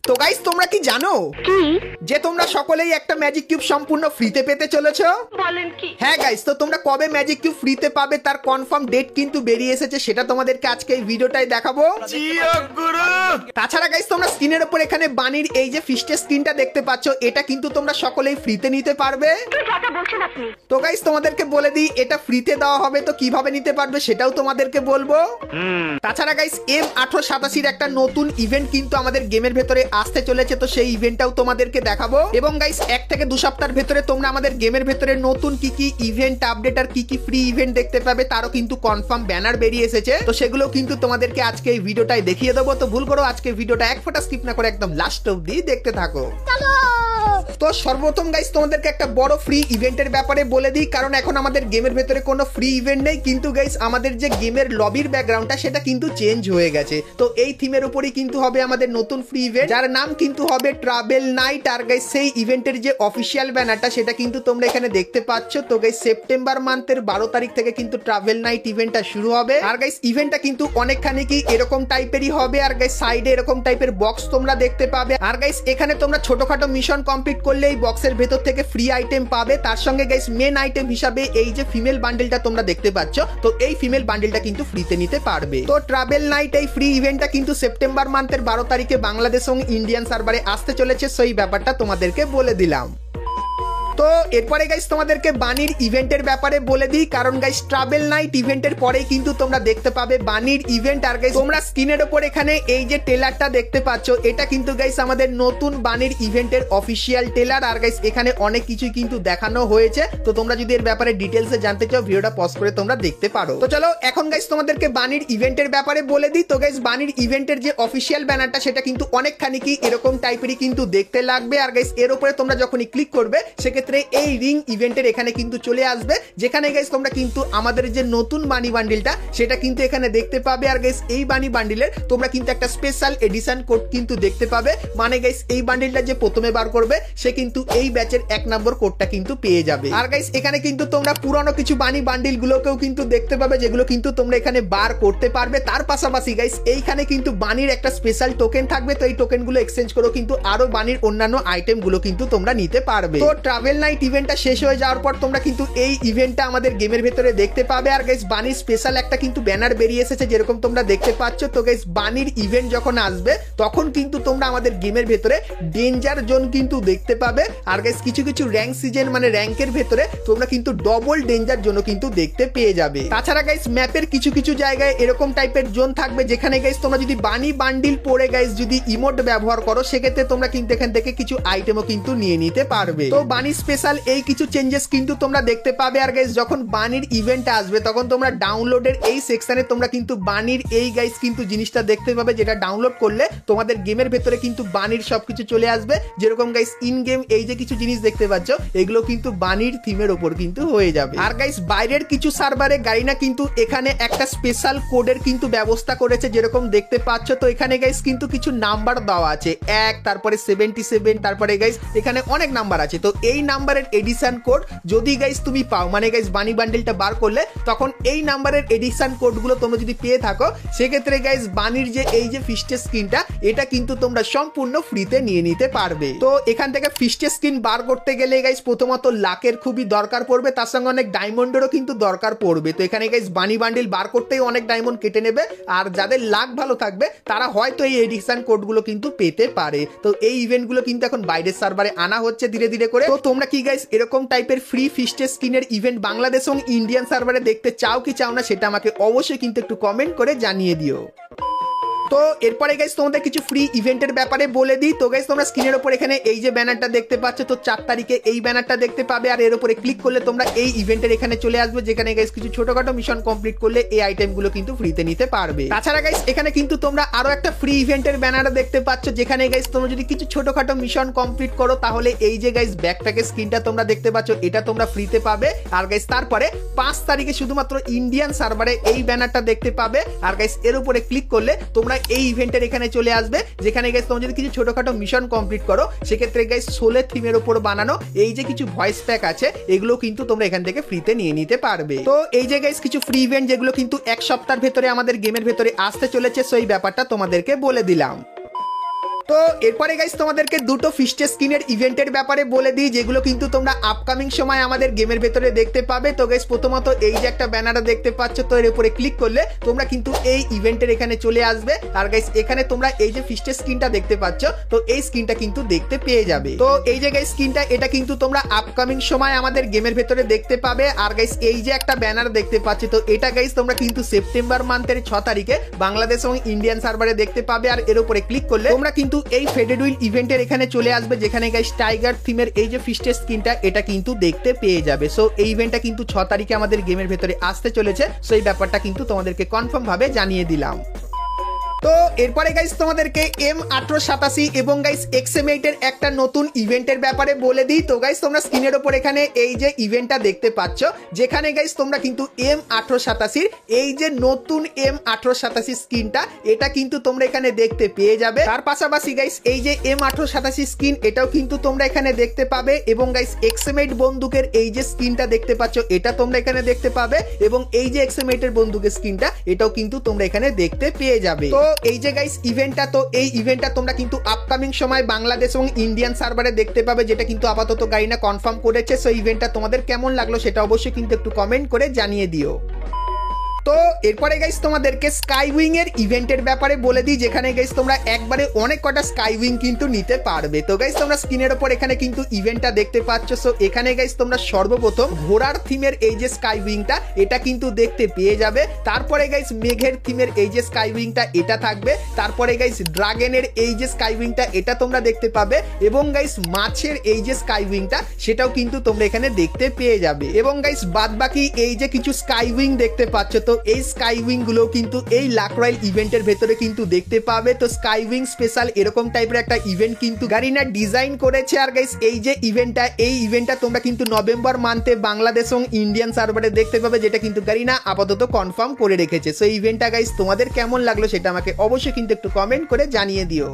তো গাইস তোমরা কি জানো যে তোমরা সকলেই একটা ম্যাজিক কিউব সম্পূর্ণ ফ্রিতে পেতে চলেছো? বলেন কি? হ্যাঁ গাইস, তো তোমরা কবে ম্যাজিক কিউব ফ্রিতে পাবে তার কনফার্ম ডেট কিন্তু বেরিয়ে এসেছে, সেটা তোমাদেরকে আজকে এই ভিডিওটাই দেখাবো। তাছাড়া গাইস তোমরা স্ক্রিনের উপর এখানে বানির এই যে ফিস্টের স্ক্রিনটা দেখতে পাচ্ছ, এটা কিন্তু তোমরা সকলেই ফ্রিতে নিতে পারবে। তো গাইস তোমাদেরকে বলে দিই, এটা ফ্রিতে দেওয়া হবে, তো কিভাবে নিতে পারবে সেটাও তোমাদেরকে বলবো। তাছাড়া গাইস M887 একটা নতুন ইভেন্ট কিন্তু আমাদের গেমের ভেতরে আসতে চলেছে, তো সেই ইভেন্টটাও তোমাদেরকে দেখাবো। এবং গাইস 1 থেকে 2 সপ্তাহের ভেতরে তোমরা আমাদের গেমের ভেতরে নতুন কি কি ইভেন্ট আপডেট আর কি কি ফ্রি ইভেন্ট দেখতে পাবে তারও কিন্তু কনফার্ম ব্যানার বেরিয়ে এসেছে, তো সেগুলো কিন্তু তোমাদেরকে আজকে এই ভিডিওটাই দেখিয়ে দেবো। তো ভুল করো আজকে ভিডিওটা এক ফোঁটা স্কিপ না করে একদম লাস্ট অবধি দেখতে থাকো। তো সর্বপ্রথম গাইস তোমাদেরকে একটা বড় ফ্রি ইভেন্টের ব্যাপারে বলে দিই, কারণ এখন আমাদের গেমের ভেতরে কোনো ফ্রি ইভেন্ট নেই, কিন্তু গাইস আমাদের যে গেমের লবির ব্যাকগ্রাউন্ডটা সেটা কিন্তু চেঞ্জ হয়ে গেছে। তো এই থিমের উপরই কিন্তু হবে আমাদের নতুন ফ্রি ইভেন্ট, যার নাম কিন্তু হবে ট্রাভেল নাইট। আর গাইস সেই ইভেন্টের যে অফিসিয়াল ব্যানারটা সেটা কিন্তু তোমরা এখানে দেখতে পাচ্ছ। তো গাইস সেপ্টেম্বর মান্থের 12 তারিখ থেকে কিন্তু ট্রাভেল নাইট ইভেন্টটা শুরু হবে। আর গাইস ইভেন্টটা কিন্তু অনেকখানি কি এরকম টাইপেরই হবে। আর গাইস সাইডে এরকম টাইপের বক্স তোমরা দেখতে পাবে। আর গাইস এখানে তোমরা ছোটখাটো মিশন কমপ্লিট করলে এই বক্সের ভেতর থেকে ফ্রি আইটেম পাবে। তার সঙ্গে গাইস মেন আইটেম হিসাবে এই যে ফিমেল বান্ডেলটা তোমরা দেখতে পাচ্ছ, তো এই ফিমেল বান্ডেলটা কিন্তু ফ্রিতে নিতে পারবে। তো ট্রাভেল নাইট এই ফ্রি ইভেন্টটা কিন্তু সেপ্টেম্বর মান্থের 12 তারিখে বাংলাদেশ এবং ইন্ডিয়ান সার্ভারে আসতে চলেছে, সেই ব্যাপারটা তোমাদেরকে বলে দিলাম। তো এরপরে গাইস তোমাদেরকে বানির ইভেন্টের ব্যাপারে বলে দিই, কারণ গাইস ট্রাভেল নাইট ইভেন্টের পরেই কিন্তু তোমরা দেখতে পাবে বানির ইভেন্ট। আর গাইস তোমরা স্ক্রিনের উপর এখানে এই যে ট্রেলারটা দেখতে পাচ্ছ, এটা কিন্তু গাইস আমাদের নতুন বানির ইভেন্টের অফিসিয়াল ট্রেলার। আর গাইস এখানে অনেক কিছুই কিন্তু দেখানো হয়েছে, তো তোমরা যদি এর ব্যাপারে ডিটেলসে জানতে চাও ভিডিওটা পজ করে তোমরা দেখতে পারো। তো চলো এখন গাইস তোমাদেরকে বানির ইভেন্টের ব্যাপারে বলে দিই। তো গাইস বানির ইভেন্টের যে অফিসিয়াল ব্যানারটা সেটা কিন্তু অনেকখানি কি এরকম টাইপেরই কিন্তু দেখতে লাগবে। আর গাইস এর উপরে তোমরা যখনই ক্লিক করবে সেক্ষেত্রে এই রিং ইভেন্টের এখানে কিন্তু চলে আসবে, যেখানে গাইস তোমরা কিন্তু আমাদের যে নতুন বানি বান্ডিলটা সেটা কিন্তু এখানে দেখতে পাবে। আর গাইস এই বানি বান্ডিলের তোমরা কিন্তু একটা স্পেশাল এডিশন কোড কিন্তু দেখতে পাবে, মানে গাইস এই বান্ডিলটা যে প্রথমে বার করবে সে কিন্তু এই ব্যাচের 1 নম্বর কোডটা কিন্তু পেয়ে যাবে। আর গাইস এখানে কিন্তু তোমরা পুরনো কিছু বানি বান্ডিল গুলোকেও কিন্তু দেখতে পাবে, যেগুলো কিন্তু তোমরা এখানে বার করতে পারবে। তার পাশাপাশি গাইস এইখানে কিন্তু বানির একটা স্পেশাল টোকেন থাকবে, তো এই টোকেন গুলো এক্সচেঞ্জ করেও কিন্তু আরো বানির অন্যান্য আইটেম গুলো কিন্তু তোমরা নিতে পারবে। তো ট্রাভেল নাইট ইভেন্টটা শেষ হয়ে যাওয়ার পর তোমরা কিন্তু এই ইভেন্টটা আমাদের গেমের ভেতরে দেখতে পাবে। আর গাইস বানির স্পেশাল একটা কিন্তু ব্যানার বেরিয়ে এসেছে, যেরকম তোমরা দেখতে পাচ্ছ। তো গাইস বানির ইভেন্ট যখন আসবে তখন কিন্তু তোমরা আমাদের গেমের ভেতরে ডেঞ্জার জোন কিন্তু দেখতে পাবে। আর গাইস কিছু কিছু র্যাঙ্ক সিজন মানে র্যাঙ্কের ভেতরে তোমরা কিন্তু ডবল ডেঞ্জার জোনও কিন্তু দেখতে পেয়ে যাবে। তাছাড়া গাইস ম্যাপের কিছু কিছু জায়গায় এরকম টাইপের জোন থাকবে, যেখানে গাইস তোমরা যদি বানি বান্ডিল পরে গাইস যদি ইমোট ব্যবহার করো সেক্ষেত্রে তোমরা কিন্তু এখান থেকে কিছু আইটেমও কিন্তু নিয়ে নিতে পারবে। তো বানি স্পেশাল এই কিছু চেঞ্জেস কিন্তু তোমরা দেখতে পাবে। আর গাইস যখন বানির ইভেন্ট আসবে তখন তোমরা ডাউনলোডের এই সেকশনে তোমরা কিন্তু বানির এই গাইস কিন্তু জিনিসটা দেখতে পাবে, যেটা ডাউনলোড করলে তোমাদের গেমের ভেতরে কিন্তু বানির সবকিছু চলে আসবে। যেরকম গাইস ইন গেম এই যে কিছু জিনিস দেখতে পাচ্ছ এগুলো কিন্তু বানির থিমের উপর কিন্তু হয়ে যাবে। আর গাইস বাইরের কিছু সার্ভারে গারিনা কিন্তু এখানে একটা স্পেশাল কোডের কিন্তু ব্যবস্থা করেছে, যেরকম দেখতে পাচ্ছ। তো এখানে গাইস কিন্তু কিছু নাম্বার দেওয়া আছে, 1 তারপরে 77 তারপরে গাইস এখানে অনেক নাম্বার আছে। তো এই নাম্বারের এডিশন কোড যদি গাইস তুমি পাও, মানে গাইস বানি বান্ডেলটা বার করলে তখন এই নাম্বারের এডিশন কোডগুলো তোমরা যদি পেয়ে থাকো সেক্ষেত্রে গাইস বানির যে এই যে ফিস্টের স্ক্রিনটা এটা কিন্তু তোমরা সম্পূর্ণ ফ্রিতে নিয়ে নিতে পারবে। তো এখান থেকে ফিস্টের স্ক্রিন বার করতে গেলে গাইস প্রথমত লাকের খুবই দরকার পড়বে, তার সঙ্গে অনেক ডায়মন্ডেরও কিন্তু দরকার পড়বে। তো এখানে গাইস বানি বান্ডেল বার করতেই অনেক ডায়মন্ড কেটে নেবে, আর যাদের লাক ভালো থাকবে তারা হয়তো এই এডিশন কোডগুলো কিন্তু পেতে পারে। তো এই ইভেন্টগুলো কিন্তু এখন বাইরের সার্ভারে আনা হচ্ছে ধীরে ধীরে করে। তো তোমরা কি গাইস এরকম টাইপের ফ্রি ফিস্টের স্কিনের ইভেন্ট বাংলাদেশ এবং ইন্ডিয়ান সার্ভারে দেখতে চাও কি চাও না সেটা আমাকে অবশ্যই কিন্তু একটু কমেন্ট করে জানিয়ে দিও। তো এরপরে গাইস তোমাদের কিছু ফ্রি ইভেন্টের ব্যাপারে বলে দিই। তো গাইস তোমরা স্ক্রিনের উপর এখানে এই যে ব্যানারটা দেখতে পাচ্ছ, তো 4 তারিখে এই ব্যানারটা দেখতে পাবে। আর এর উপরে ক্লিক করলে তোমরা এই ইভেন্টের এখানে চলে আসবে, যেখানে গাইস কিছু ছোটখাটো মিশন কমপ্লিট করলে এই আইটেমগুলো কিন্তু ফ্রিতে নিতে পারবে। তাছাড়া গাইস এখানে কিন্তু তোমরা আরো একটা ফ্রি ইভেন্টের ব্যানার দেখতে পাচ্ছ, যেখানে গাইস তোমরা যদি কিছু ছোটখাটো মিশন কমপ্লিট করো তাহলে এই যে গাইস ব্যাকপ্যাকের স্ক্রিনটা তোমরা দেখতে পাচ্ছ এটা তোমরা ফ্রিতে পাবে। আর গাইস তারপরে 5 তারিখে শুধুমাত্র ইন্ডিয়ান সার্ভারে এই ব্যানারটা দেখতে পাবে। আর গাইস এর উপরে ক্লিক করলে তোমরা এই ইভেন্টের এখানে চলে আসবে, যেখানে গাইস তোমরা যদি কিছু ছোটখাটো মিশন কমপ্লিট করো সেক্ষেত্রে গাইস সোলের থিমের উপর বানানো এই যে কিছু ভয়েস প্যাক আছে এগুলো কিন্তু তোমরা এখান থেকে ফ্রিতে নিয়ে নিতে পারবে। তো এই যে গাইস কিছু ফ্রি ইভেন্ট যেগুলো কিন্তু 1 সপ্তাহের ভেতরে আমাদের গেমের ভেতরে আসতে চলেছে, সেই ব্যাপারটা তোমাদেরকে বলে দিলাম। তো এরপরে গাইস তোমাদেরকে দুটো ফিস্টে স্কিনের ইভেন্টের ব্যাপারে বলে দিই, যেগুলো কিন্তু তোমরা আপকামিং সময় আমাদের গেমের ভেতরে দেখতে পাবে। তো গাইস প্রথমত এই যে একটা ব্যানার দেখতে পাচ্ছ, তো এর উপরে ক্লিক করলে তোমরা কিন্তু এই ইভেন্টের এখানে চলে আসবে। আর গাইস এখানে তোমরা এই যে ফিস্টে স্কিনটা দেখতে পাচ্ছ, তো এই স্কিনটা কিন্তু দেখতে পেয়ে যাবে। তো এই যে গাইস স্কিনটা, এটা কিন্তু তোমরা আপকামিং সময় আমাদের গেমের ভেতরে দেখতে পাবে। আর গাইস এই যে একটা ব্যানার দেখতে পাচ্ছ, তো এটা গাইস তোমরা কিন্তু সেপ্টেম্বর মান্থের 6 তারিখে বাংলাদেশ এবং ইন্ডিয়ান সার্ভারে দেখতে পাবে। আর এর উপরে ক্লিক করলে তোমরা কিন্তু এই ফেডেড হুইল ইভেন্টের এখানে চলে আসবে, যেখানে গাইস টাইগার থিমের এই যে ফিস্টে স্কিনটা এটা কিন্তু দেখতে পেয়ে যাবে। সো এই ইভেন্টটা কিন্তু 6 তারিখে আমাদের গেমের ভেতরে আসতে চলেছে। সো এই ব্যাপারটা কিন্তু তোমাদেরকে কনফার্ম ভাবে জানিয়ে দিলাম। তো এরপরে গাইস তোমাদেরকে M1887 এবং গাইস XM8 এর একটা নতুন ইভেন্টের ব্যাপারে বলে দিই। তো গাইস তোমরা স্ক্রিনের উপর এখানে এই যে ইভেন্টটা দেখতে পাচ্ছ, যেখানে গাইস তোমরা কিন্তু M1887 এই যে নতুন M1887 স্কিনটা এটা কিন্তু তোমরা এখানে দেখতে পেয়ে যাবে। তার পাশাপাশি গাইস এই যে M1887 স্কিন এটাও কিন্তু তোমরা এখানে দেখতে পাবে, এবং গাইস XM8 বন্দুকের এই যে স্কিনটা দেখতে পাচ্ছ এটা তোমরা এখানে দেখতে পাবে, এবং এই যে XM8 এর বন্দুকের স্কিনটা এটাও কিন্তু তোমরা এখানে দেখতে পেয়ে যাবে। তো এই যে গাইস ইভেন্টটা, তো এই ইভেন্টটা তোমরা কিন্তু আপকামিং সময় বাংলাদেশ এবং ইন্ডিয়ান সার্ভারে দেখতে পাবে, যেটা কিন্তু আপাতত গাইনা কনফার্ম করেছে। সো ইভেন্টটা তোমাদের কেমন লাগলো সেটা অবশ্যই কিন্তু একটু কমেন্ট করে জানিয়ে দিও। তো এরপরে গাইস তোমাদেরকে স্কাইউইং এর ইভেন্টের ব্যাপারে বলে দিই, যেখানে গাইস তোমরা একবারে অনেক কটা স্কাইউইং কিন্তু নিতে পারবে। তো গাইস তোমরা স্ক্রিনের উপর এখানে কিন্তু ইভেন্টটা দেখতে পাচ্ছ। সো এখানে গাইস তোমরা সর্বপ্রথম ঘোড়ার থিমের এই যে স্কাইউইংটা এটা কিন্তু দেখতে পেয়ে যাবে। তারপরে গাইস মেঘের থিমের এই যে স্কাইউইংটা এটা থাকবে। তারপরে গাইস ড্রাগনের এই যে স্কাইউইংটা এটা তোমরা দেখতে পাবে, এবং গাইস মাছের এই যে স্কাইউইংটা সেটাও কিন্তু তোমরা এখানে দেখতে পেয়ে যাবে। এবং গাইস বাদবাকি এই যে কিছু স্কাইউইং দেখতে পাচ্ছ, তো এই স্কাইউইং গুলো কিন্তু এই লাক রয়্যাল ইভেন্টের ভেতরে কিন্তু দেখতে পাবে। তো স্কাইউইং স্পেশাল এরকম টাইপের একটা ইভেন্ট কিন্তু গারিনা ডিজাইন করেছে। আর গাইস এই যে ইভেন্টটা তোমরা কিন্তু নভেম্বর মান্থে বাংলাদেশ এবং ইন্ডিয়ান সার্ভারে দেখতে পাবে, যেটা কিন্তু গারিনা আপাতত কনফার্ম করে রেখেছে। সো এই ইভেন্টটা গাইস তোমাদের কেমন লাগলো সেটা আমাকে অবশ্যই কিন্তু একটু কমেন্ট করে জানিয়ে দিও।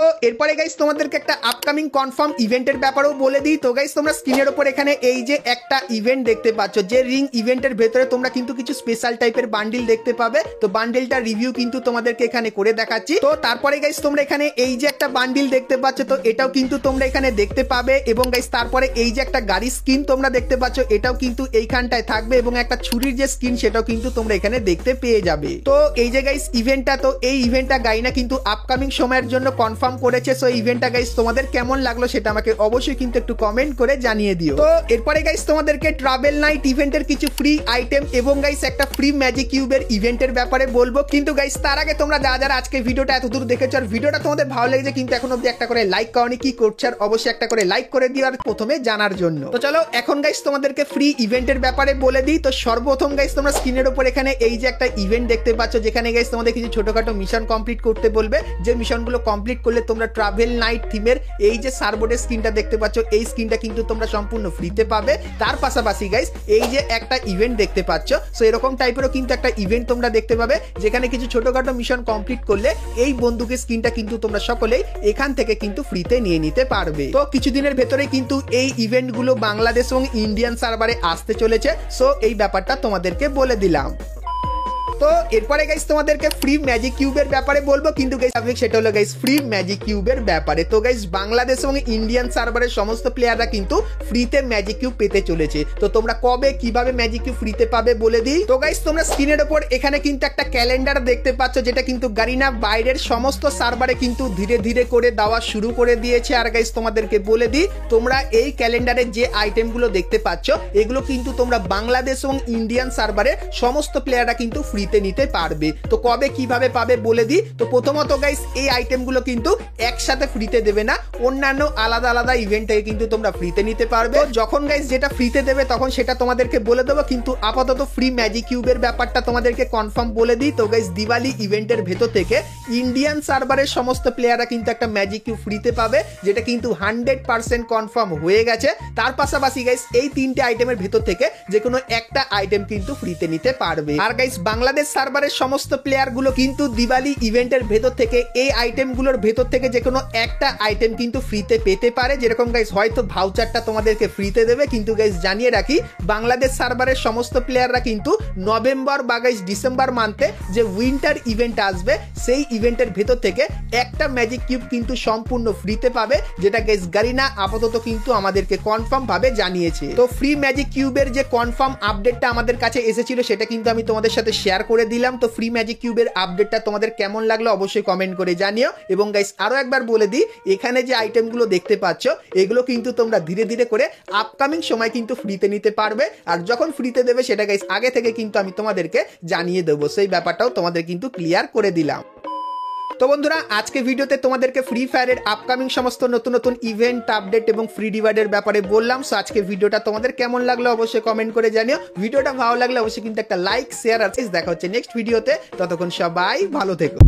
তো এরপরে গাইস তোমাদেরকে একটা আপকামিং কনফার্ম ইভেন্টের ব্যাপারেও বলে দিই। তো গাইস তোমরা স্ক্রিনের উপর এখানে এই যে একটা ইভেন্ট দেখতে পাচ্ছ, যে রিং ইভেন্টের ভেতরে তোমরা কিন্তু কিছু স্পেশাল টাইপের বান্ডিল দেখতে পাবে। তো বান্ডিলটার রিভিউ কিন্তু তোমাদেরকে এখানে করে দেখাচ্ছি। তো তারপরে গাইস তোমরা এখানে এই যে একটা বান্ডিল দেখতে পাচ্ছ, তো এটাও কিন্তু তোমরা এখানে দেখতে পাবে। এবং গাইস তারপরে এই যে একটা গাড়ি স্কিন তোমরা দেখতে পাচ্ছ, এটাও কিন্তু এইখানটায় থাকবে, এবং একটা ছুরির যে স্কিন সেটাও কিন্তু তোমরা এখানে দেখতে পেয়ে যাবে। তো এই যে গাইস ইভেন্টটা, তো এই ইভেন্টটা গাইনা কিন্তু আপকামিং সময়ের জন্য কনফার্ম করেছে। সো ইভেন্টটা গাইস তোমাদের কেমন লাগলো সেটা আমাকে অবশ্যই কিন্তু একটু কমেন্ট করে জানিয়ে দিও। তো এরপরে গাইস তোমাদেরকে ট্রাভেল নাইট ইভেন্টের কিছু ফ্রি আইটেম এবং গাইস একটা ফ্রি ম্যাজিক কিউবের ইভেন্টের ব্যাপারে বলবো। কিন্তু গাইস তার আগে তোমরা যারা আজকে ভিডিওটা এতদূর দেখেছো আর ভিডিওটা তোমাদের ভালো লেগেছে কিন্তু এখন অবধি একটা করে লাইক করনি, কি করছো আর অবশ্যই একটা করে লাইক করে দিও আর প্রথমে জানার জন্য। তো চলো এখন গাইস তোমাদেরকে ফ্রি ইভেন্টের ব্যাপারে বলে দিই। তো সর্বপ্রথম গাইস তোমরা স্ক্রিনের উপর এখানে এই যে একটা ইভেন্ট দেখতে পাচ্ছ, যেখানে গাইস তোমাদের কিছু ছোটখাটো মিশন কমপ্লিট করতে বলবে, যে মিশনগুলো কমপ্লিট করলে তোমরা ট্রাভেল নাইট থিমের এই যে সার্বোর্ডের স্ক্রিনটা দেখতে পাচ্ছ, এই স্ক্রিনটা কিন্তু তোমরা সম্পূর্ণ ফ্রিতে পাবে। তার পাশাপাশি গাইস এই যে একটা ইভেন্ট দেখতে পাচ্ছ, সো এরকম টাইপেরও কিন্তু একটা ইভেন্ট তোমরা দেখতে পাবে, যেখানে কিছু ছোটখাটো মিশন কমপ্লিট করলে এই বন্দুকের স্ক্রিনটা কিন্তু তোমরা সকলেই এখান থেকে কিন্তু ফ্রিতে নিয়ে নিতে পারবে। তো কিছুদিনের ভেতরে কিন্তু এই ইভেন্টগুলো বাংলাদেশ এবং ইন্ডিয়ান সার্ভারে আসতে চলেছে। সো এই ব্যাপারটা তোমাদেরকে বলে দিলাম। তো এরপরে গাইস তোমাদেরকে ফ্রি ম্যাজিক কিউবের ব্যাপারে বলবো, কিন্তু গাইস সেটা হলো গাইস ফ্রি ম্যাজিক কিউবের ব্যাপারে। তো গাইস বাংলাদেশ এবং ইন্ডিয়ান সার্ভারের সমস্ত প্লেয়াররা কিন্তু ফ্রিতে ম্যাজিক কিউব পেতে চলেছে। তো তোমরা কবে কিভাবে ম্যাজিক কিউব ফ্রিতে পাবে বলে দিই। তো গাইস তোমরা স্ক্রিনের উপর এখানে কিন্তু একটা ক্যালেন্ডার দেখতে পাচ্ছ, যেটা কিন্তু গারিনা বাইরের সমস্ত সার্ভারে কিন্তু ধীরে ধীরে করে দেওয়া শুরু করে দিয়েছে। আর গাইস তোমাদেরকে বলে দিই, তোমরা এই ক্যালেন্ডারে যে আইটেমগুলো দেখতে পাচ্ছ এগুলো কিন্তু তোমরা বাংলাদেশ এবং ইন্ডিয়ান সার্ভারে সমস্ত প্লেয়াররা কিন্তু ফ্রি নিতে পারবে। তো কবে কিভাবে পাবে বলে দিই। তো প্রথমত গাইস এই আইটেমগুলো কিন্তু একসাথে ফ্রিতে দেবে না, অন্যান্য আলাদা আলাদা ইভেন্ট থেকে কিন্তু তোমরা ফ্রিতে নিতে পারবে। যখন গাইস যেটা ফ্রিতে দেবে তখন সেটা তোমাদেরকে বলে দেবো, কিন্তু আপাতত ফ্রি ম্যাজিক কিউবের ব্যাপারটা তোমাদেরকে কনফার্ম বলে দিই। তো গাইস দিওয়ালি ইভেন্টের ভেতর থেকে ইন্ডিয়ান সার্ভারের সমস্ত প্লেয়াররা কিন্তু একটা ম্যাজিক কিউব ফ্রিতে পাবে, যেটা কিন্তু 100% কনফার্ম হয়ে গেছে। তার পাশাপাশি গাইস এই তিনটে আইটেমের ভেতর থেকে যে কোনো একটা আইটেম কিন্তু ফ্রিতে নিতে পারবে। আর গাইস বাংলাদেশ বাংলাদেশ সার্ভারের সমস্ত প্লেয়ারগুলো কিন্তু দিওয়ালি ইভেন্টের ভেতর থেকে এই আইটেমগুলোর ভেতর থেকে যে কোনো একটা আইটেম কিন্তু ফ্রিতে পেতে পারে। যেরকম গাইস হয়তো ভাউচারটা তোমাদেরকে ফ্রিতে দেবে, কিন্তু গাইস জানিয়ে রাখি বাংলাদেশ সার্ভারের সমস্ত প্লেয়াররা কিন্তু নভেম্বর বা গাইস ডিসেম্বর মান্থে যে উইন্টার ইভেন্ট আসবে সেই ইভেন্টের ভেতর থেকে একটা ম্যাজিক কিউব কিন্তু সম্পূর্ণ ফ্রিতে পাবে, যেটা গাইস গারিনা আপাতত কিন্তু আমাদেরকে কনফার্ম ভাবে জানিয়েছে। তো ফ্রি ম্যাজিক কিউবের যে কনফার্ম আপডেটটা আমাদের কাছে এসেছিল সেটা কিন্তু আমি তোমাদের সাথে শেয়ার করে দিলাম। তো ফ্রি ম্যাজিক কিউবের আপডেটটা তোমাদের কেমন লাগলো অবশ্যই কমেন্ট করে জানিও। এবং গাইস আরো একবার বলে দিই, এখানে যে আইটেমগুলো দেখতে পাচ্ছ এগুলো কিন্তু তোমরা ধীরে ধীরে করে আপকামিং সময় কিন্তু ফ্রিতে নিতে পারবে, আর যখন ফ্রিতে দেবে সেটা গাইস আগে থেকে কিন্তু আমি তোমাদেরকে জানিয়ে দেবো, সেই ব্যাপারটাও তোমাদের কিন্তু ক্লিয়ার করে দিলাম। তো বন্ধুরা আজকে ভিডিওতে তোমাদেরকে ফ্রি ফায়ারের আপকামিং সমস্ত নতুন নতুন ইভেন্ট আপডেট এবং ফ্রি রিওয়ার্ডের ব্যাপারে বললাম। সো আজকে ভিডিওটা তোমাদের কেমন লাগলো অবশ্যই কমেন্ট করে জানিও। ভিডিওটা ভালো লাগলে অবশ্যই কিন্তু একটা লাইক শেয়ার আর দেখা হচ্ছে নেক্সট ভিডিওতে। ততক্ষণ সবাই ভালো থেকো।